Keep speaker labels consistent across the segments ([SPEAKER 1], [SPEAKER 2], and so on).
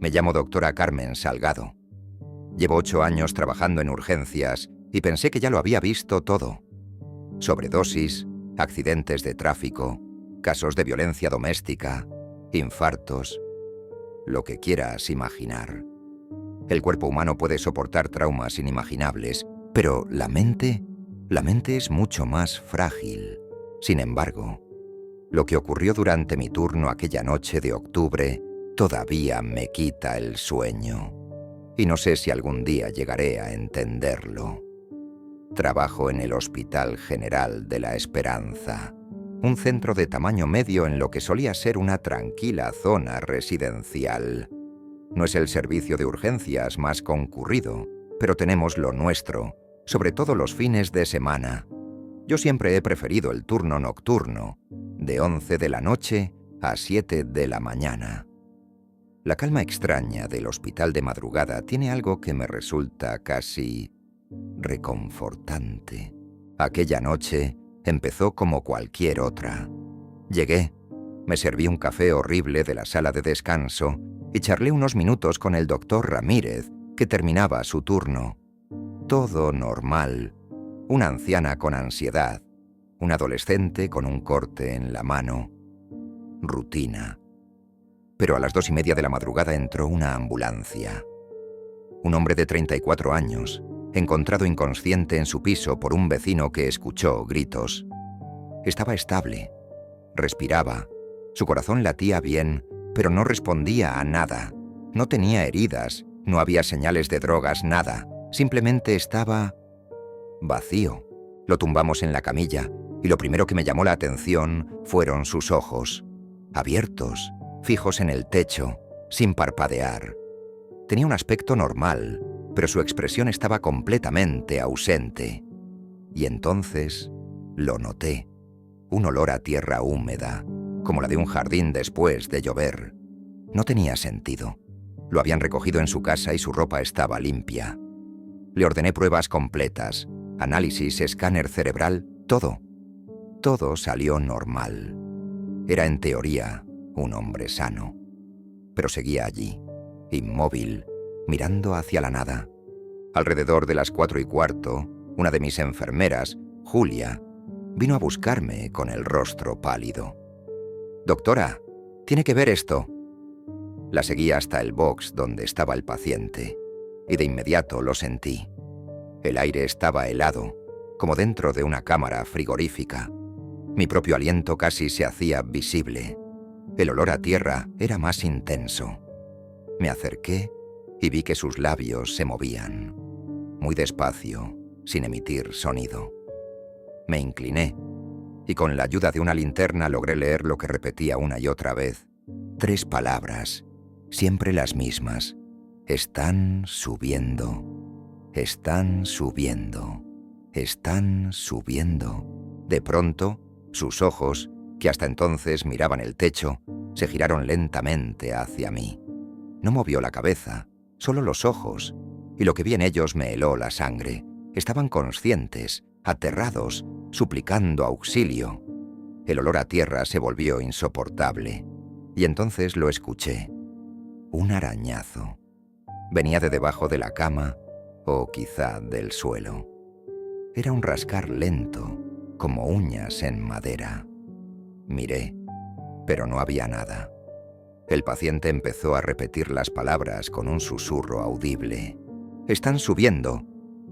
[SPEAKER 1] Me llamo doctora Carmen Salgado. Llevo 8 años trabajando en urgencias y pensé que ya lo había visto todo. Sobredosis, accidentes de tráfico, casos de violencia doméstica, infartos, lo que quieras imaginar. El cuerpo humano puede soportar traumas inimaginables, pero la mente es mucho más frágil. Sin embargo, lo que ocurrió durante mi turno aquella noche de octubre todavía me quita el sueño. Y no sé si algún día llegaré a entenderlo. Trabajo en el Hospital General de la Esperanza, un centro de tamaño medio en lo que solía ser una tranquila zona residencial. No es el servicio de urgencias más concurrido, pero tenemos lo nuestro, sobre todo los fines de semana. Yo siempre he preferido el turno nocturno, de 11 de la noche a 7 de la mañana. La calma extraña del hospital de madrugada tiene algo que me resulta casi reconfortante. Aquella noche empezó como cualquier otra. Llegué, me serví un café horrible de la sala de descanso y charlé unos minutos con el doctor Ramírez, que terminaba su turno. Todo normal. Una anciana con ansiedad, un adolescente con un corte en la mano. Rutina. Pero a las 2:30 de la madrugada entró una ambulancia. Un hombre de 34 años, encontrado inconsciente en su piso por un vecino que escuchó gritos. Estaba estable, respiraba, su corazón latía bien, pero no respondía a nada. No tenía heridas, no había señales de drogas, nada. Simplemente estaba vacío. Lo tumbamos en la camilla y lo primero que me llamó la atención fueron sus ojos, abiertos, fijos en el techo, sin parpadear. Tenía un aspecto normal, pero su expresión estaba completamente ausente. Y entonces lo noté. Un olor a tierra húmeda, como la de un jardín después de llover. No tenía sentido. Lo habían recogido en su casa y su ropa estaba limpia. Le ordené pruebas completas, análisis, escáner cerebral, todo. Todo salió normal. Era en teoría un hombre sano. Pero seguía allí, inmóvil, mirando hacia la nada. Alrededor de las 4:15, una de mis enfermeras, Julia, vino a buscarme con el rostro pálido. «Doctora, tiene que ver esto». La seguí hasta el box donde estaba el paciente, y de inmediato lo sentí. El aire estaba helado, como dentro de una cámara frigorífica. Mi propio aliento casi se hacía visible. El olor a tierra era más intenso. Me acerqué y vi que sus labios se movían, muy despacio, sin emitir sonido. Me incliné y con la ayuda de una linterna logré leer lo que repetía una y otra vez. 3 palabras, siempre las mismas. Están subiendo, están subiendo, están subiendo. De pronto, sus ojos, que hasta entonces miraban el techo, se giraron lentamente hacia mí. No movió la cabeza, solo los ojos, y lo que vi en ellos me heló la sangre. Estaban conscientes, aterrados, suplicando auxilio. El olor a tierra se volvió insoportable, y entonces lo escuché. Un arañazo. Venía de debajo de la cama, o quizá del suelo. Era un rascar lento, como uñas en madera. Miré, pero no había nada. El paciente empezó a repetir las palabras con un susurro audible. «Están subiendo,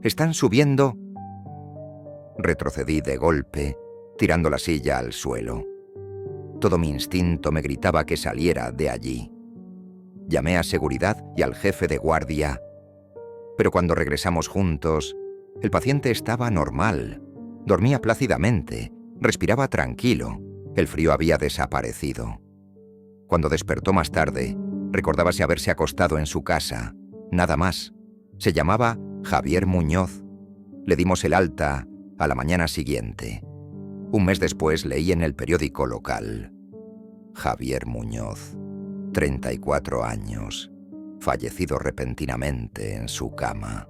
[SPEAKER 1] están subiendo». Retrocedí de golpe, tirando la silla al suelo. Todo mi instinto me gritaba que saliera de allí. Llamé a seguridad y al jefe de guardia, pero cuando regresamos juntos, el paciente estaba normal, dormía plácidamente, respiraba tranquilo, el frío había desaparecido. Cuando despertó más tarde, recordábase haberse acostado en su casa, nada más. Se llamaba Javier Muñoz. Le dimos el alta a la mañana siguiente. Un mes después leí en el periódico local: Javier Muñoz, 34 años, fallecido repentinamente en su cama,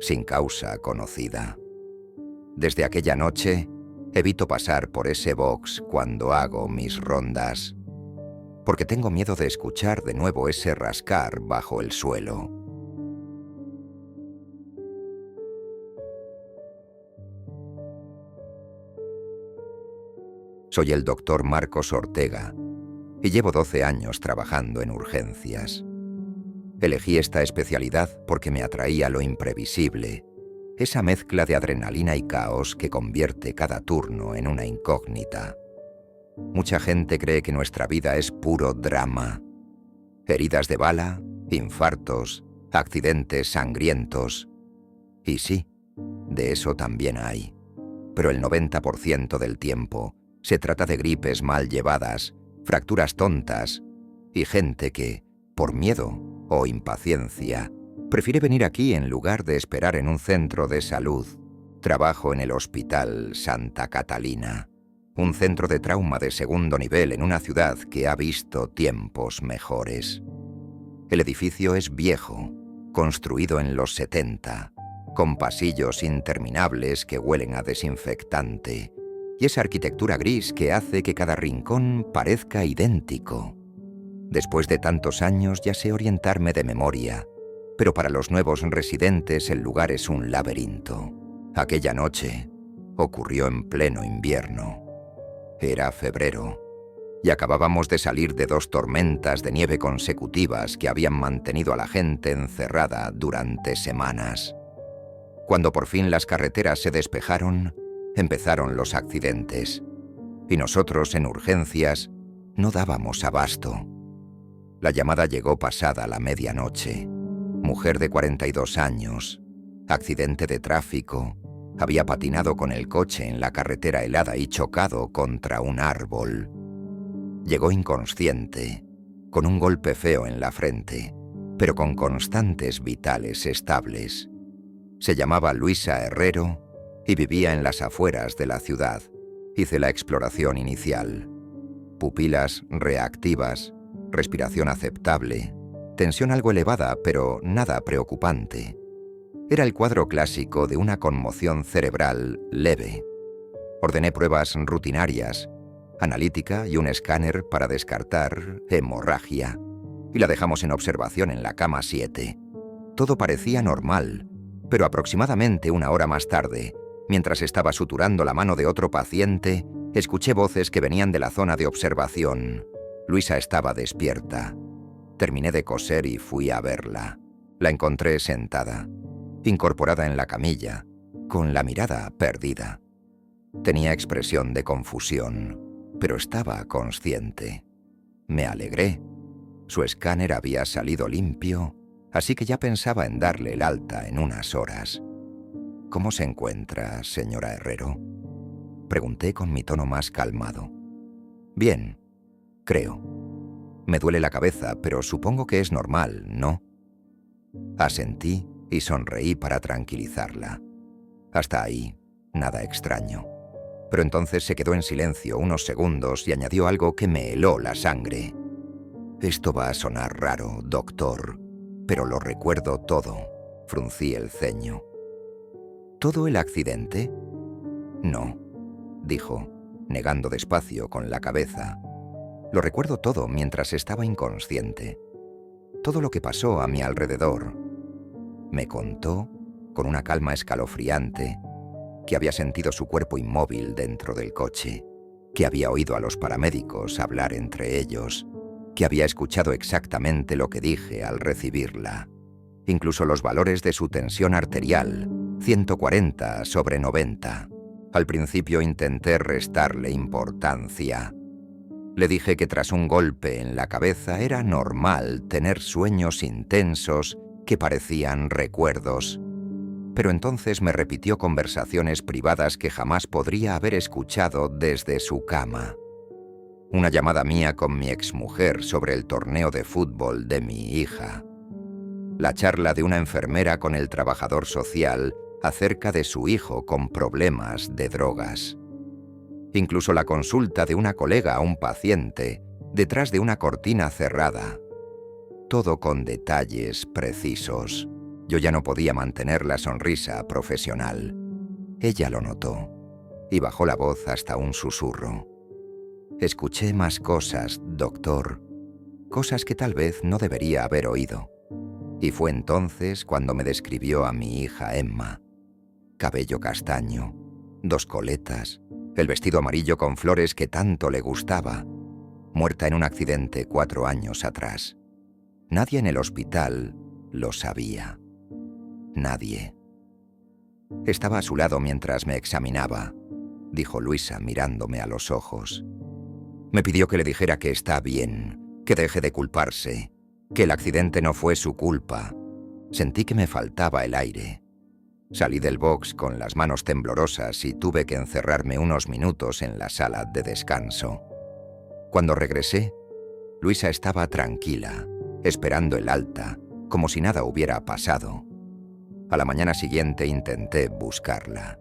[SPEAKER 1] sin causa conocida. Desde aquella noche, evito pasar por ese box cuando hago mis rondas. porque tengo miedo de escuchar de nuevo ese rascar bajo el suelo. Soy el doctor Marcos Ortega y llevo 12 años trabajando en urgencias. Elegí esta especialidad porque me atraía lo imprevisible, esa mezcla de adrenalina y caos que convierte cada turno en una incógnita. Mucha gente cree que nuestra vida es puro drama. Heridas de bala, infartos, accidentes sangrientos. Y sí, de eso también hay. Pero el 90% del tiempo se trata de gripes mal llevadas, fracturas tontas y gente que, por miedo o impaciencia, prefiere venir aquí en lugar de esperar en un centro de salud. Trabajo en el Hospital Santa Catalina, un centro de trauma de segundo nivel en una ciudad que ha visto tiempos mejores. El edificio es viejo, construido en los 70, con pasillos interminables que huelen a desinfectante, y esa arquitectura gris que hace que cada rincón parezca idéntico. Después de tantos años ya sé orientarme de memoria, pero para los nuevos residentes el lugar es un laberinto. Aquella noche ocurrió en pleno invierno. Era febrero, y acabábamos de salir de 2 tormentas de nieve consecutivas que habían mantenido a la gente encerrada durante semanas. Cuando por fin las carreteras se despejaron, empezaron los accidentes, y nosotros en urgencias no dábamos abasto. La llamada llegó pasada la medianoche. Mujer de 42 años, accidente de tráfico, había patinado con el coche en la carretera helada y chocado contra un árbol. Llegó inconsciente, con un golpe feo en la frente, pero con constantes vitales estables. Se llamaba Luisa Herrero y vivía en las afueras de la ciudad. Hice la exploración inicial. Pupilas reactivas, respiración aceptable, tensión algo elevada, pero nada preocupante. Era el cuadro clásico de una conmoción cerebral leve. Ordené pruebas rutinarias, analítica y un escáner para descartar hemorragia, y la dejamos en observación en la cama 7. Todo parecía normal, pero aproximadamente 1 hora más tarde, mientras estaba suturando la mano de otro paciente, escuché voces que venían de la zona de observación. Luisa estaba despierta. Terminé de coser y fui a verla. La encontré sentada, incorporada en la camilla, con la mirada perdida. Tenía expresión de confusión, pero estaba consciente. Me alegré. Su escáner había salido limpio, así que ya pensaba en darle el alta en unas horas. ¿Cómo se encuentra, señora Herrero?, pregunté con mi tono más calmado. Bien, creo. Me duele la cabeza, pero supongo que es normal, ¿no? Asentí y sonreí para tranquilizarla. Hasta ahí, nada extraño. Pero entonces se quedó en silencio unos segundos y añadió algo que me heló la sangre. Esto va a sonar raro, doctor, pero lo recuerdo todo. Fruncí el ceño. ¿Todo el accidente? No, dijo, negando despacio con la cabeza. Lo recuerdo todo mientras estaba inconsciente. Todo lo que pasó a mi alrededor. Me contó, con una calma escalofriante, que había sentido su cuerpo inmóvil dentro del coche, que había oído a los paramédicos hablar entre ellos, que había escuchado exactamente lo que dije al recibirla. Incluso los valores de su tensión arterial, 140/90. Al principio intenté restarle importancia. Le dije que tras un golpe en la cabeza era normal tener sueños intensos que parecían recuerdos. Pero entonces me repitió conversaciones privadas que jamás podría haber escuchado desde su cama. Una llamada mía con mi exmujer sobre el torneo de fútbol de mi hija. La charla de una enfermera con el trabajador social acerca de su hijo con problemas de drogas. Incluso la consulta de una colega a un paciente detrás de una cortina cerrada. Todo con detalles precisos. Yo ya no podía mantener la sonrisa profesional. Ella lo notó y bajó la voz hasta un susurro. Escuché más cosas, doctor, cosas que tal vez no debería haber oído. Y fue entonces cuando me describió a mi hija Emma. Cabello castaño, 2 coletas, el vestido amarillo con flores que tanto le gustaba, muerta en un accidente 4 años atrás. Nadie en el hospital lo sabía. Nadie. Estaba a su lado mientras me examinaba, dijo Luisa mirándome a los ojos. Me pidió que le dijera que está bien, que deje de culparse, que el accidente no fue su culpa. Sentí que me faltaba el aire. Salí del box con las manos temblorosas y tuve que encerrarme unos minutos en la sala de descanso. Cuando regresé, Luisa estaba tranquila, esperando el alta, como si nada hubiera pasado. A la mañana siguiente intenté buscarla.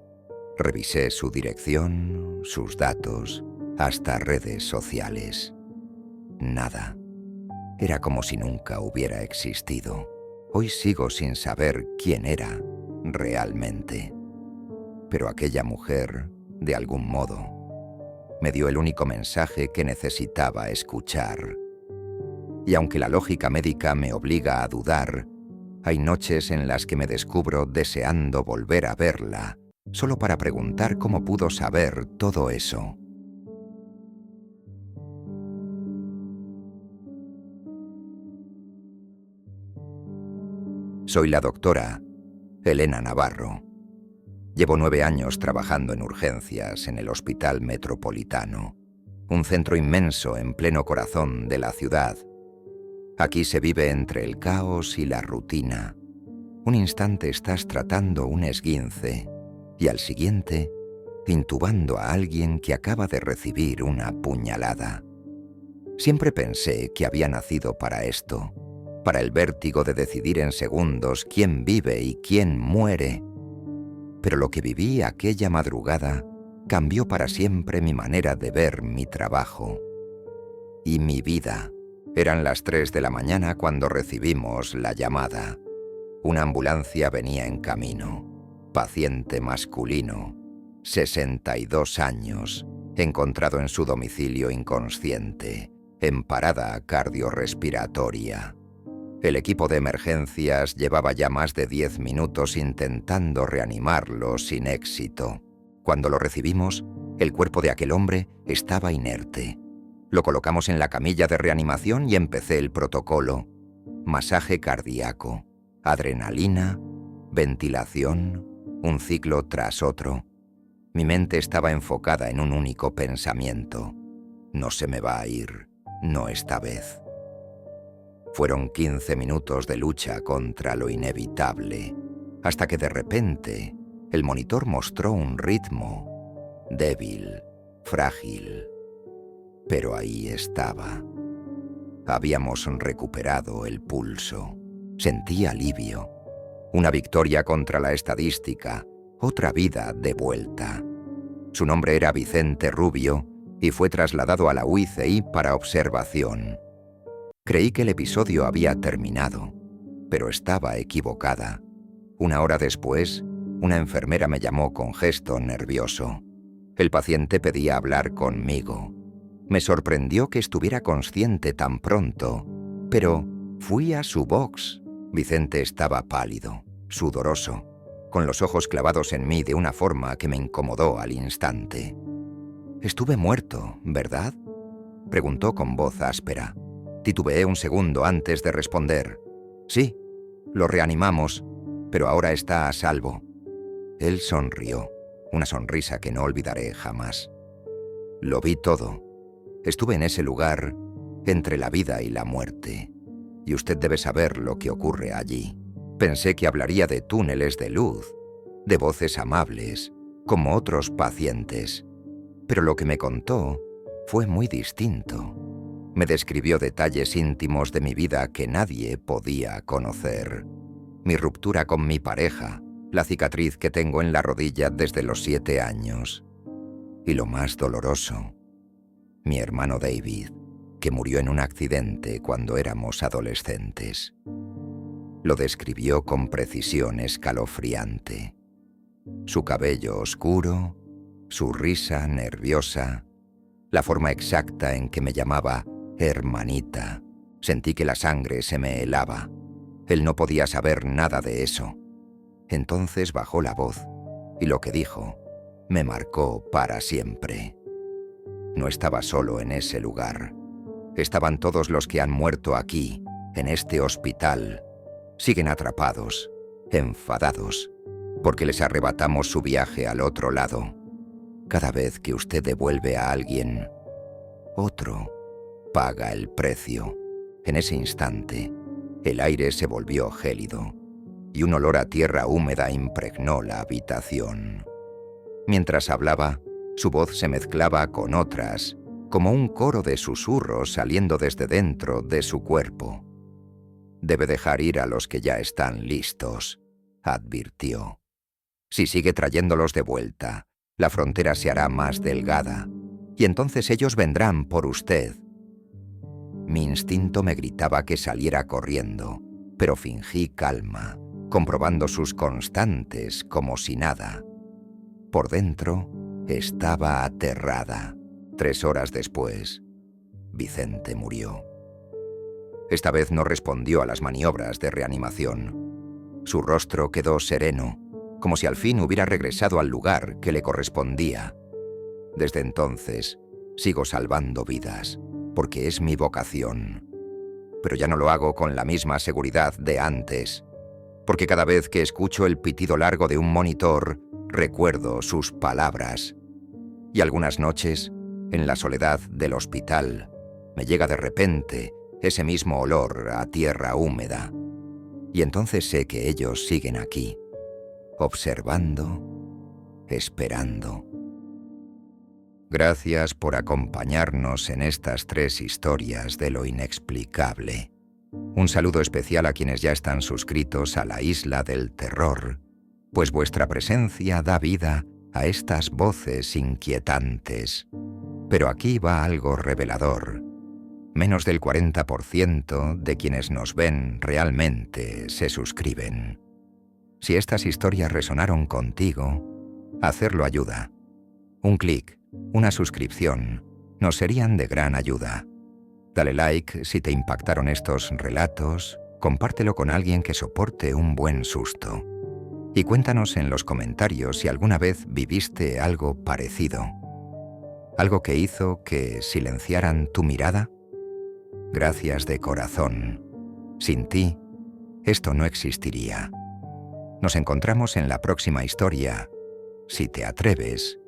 [SPEAKER 1] Revisé su dirección, sus datos, hasta redes sociales. Nada. Era como si nunca hubiera existido. Hoy sigo sin saber quién era realmente. Pero aquella mujer, de algún modo, me dio el único mensaje que necesitaba escuchar. Y aunque la lógica médica me obliga a dudar, hay noches en las que me descubro deseando volver a verla, solo para preguntar cómo pudo saber todo eso. Soy la doctora Elena Navarro. Llevo 9 años trabajando en urgencias en el Hospital Metropolitano, un centro inmenso en pleno corazón de la ciudad. Aquí se vive entre el caos y la rutina. Un instante estás tratando un esguince y al siguiente intubando a alguien que acaba de recibir una puñalada. Siempre pensé que había nacido para esto, para el vértigo de decidir en segundos quién vive y quién muere. Pero lo que viví aquella madrugada cambió para siempre mi manera de ver mi trabajo y mi vida. Eran las 3 de la mañana cuando recibimos la llamada. Una ambulancia venía en camino. Paciente masculino, 62 años, encontrado en su domicilio inconsciente, en parada cardiorrespiratoria. El equipo de emergencias llevaba ya más de 10 minutos intentando reanimarlo sin éxito. Cuando lo recibimos, el cuerpo de aquel hombre estaba inerte. Lo colocamos en la camilla de reanimación y empecé el protocolo. Masaje cardíaco, adrenalina, ventilación, un ciclo tras otro. Mi mente estaba enfocada en un único pensamiento. No se me va a ir, no esta vez. Fueron 15 minutos de lucha contra lo inevitable, hasta que de repente el monitor mostró un ritmo débil, frágil. Pero ahí estaba. Habíamos recuperado el pulso. Sentí alivio. Una victoria contra la estadística, otra vida de vuelta. Su nombre era Vicente Rubio y fue trasladado a la UICI para observación. Creí que el episodio había terminado, pero estaba equivocada. 1 hora después, una enfermera me llamó con gesto nervioso. El paciente pedía hablar conmigo. Me sorprendió que estuviera consciente tan pronto, pero fui a su box. Vicente estaba pálido, sudoroso, con los ojos clavados en mí de una forma que me incomodó al instante. «Estuve muerto, ¿verdad?», preguntó con voz áspera. Titubeé un segundo antes de responder. «Sí, lo reanimamos, pero ahora está a salvo». Él sonrió, una sonrisa que no olvidaré jamás. Lo vi todo. Estuve en ese lugar, entre la vida y la muerte. Y usted debe saber lo que ocurre allí. Pensé que hablaría de túneles de luz, de voces amables, como otros pacientes. Pero lo que me contó fue muy distinto. Me describió detalles íntimos de mi vida que nadie podía conocer. Mi ruptura con mi pareja, la cicatriz que tengo en la rodilla desde los 7 años. Y lo más doloroso, mi hermano David, que murió en un accidente cuando éramos adolescentes. Lo describió con precisión escalofriante. Su cabello oscuro, su risa nerviosa, la forma exacta en que me llamaba hermanita, Sentí que la sangre se me helaba. Él no podía saber nada de eso. Entonces bajó la voz, y lo que dijo me marcó para siempre. No estaba solo en ese lugar. Estaban todos los que han muerto aquí, en este hospital. Siguen atrapados, enfadados, porque les arrebatamos su viaje al otro lado. Cada vez que usted devuelve a alguien, otro paga el precio. En ese instante, el aire se volvió gélido y un olor a tierra húmeda impregnó la habitación. Mientras hablaba, su voz se mezclaba con otras, como un coro de susurros saliendo desde dentro de su cuerpo. «Debe dejar ir a los que ya están listos», advirtió. «Si sigue trayéndolos de vuelta, la frontera se hará más delgada, y entonces ellos vendrán por usted». Mi instinto me gritaba que saliera corriendo, pero fingí calma, comprobando sus constantes como si nada. Por dentro estaba aterrada. 3 horas después, Vicente murió. Esta vez no respondió a las maniobras de reanimación. Su rostro quedó sereno, como si al fin hubiera regresado al lugar que le correspondía. Desde entonces, sigo salvando vidas, porque es mi vocación. Pero ya no lo hago con la misma seguridad de antes, porque cada vez que escucho el pitido largo de un monitor, recuerdo sus palabras. Y algunas noches, en la soledad del hospital, me llega de repente ese mismo olor a tierra húmeda. Y entonces sé que ellos siguen aquí, observando, esperando. Gracias por acompañarnos en estas 3 historias de lo inexplicable. Un saludo especial a quienes ya están suscritos a la Isla del Terror, pues vuestra presencia da vida a estas voces inquietantes. Pero aquí va algo revelador. Menos del 40% de quienes nos ven realmente se suscriben. Si estas historias resonaron contigo, hacerlo ayuda. Un clic, una suscripción, nos serían de gran ayuda. Dale like si te impactaron estos relatos, compártelo con alguien que soporte un buen susto. Y cuéntanos en los comentarios si alguna vez viviste algo parecido. ¿Algo que hizo que silenciaran tu mirada? Gracias de corazón. Sin ti, esto no existiría. Nos encontramos en la próxima historia, si te atreves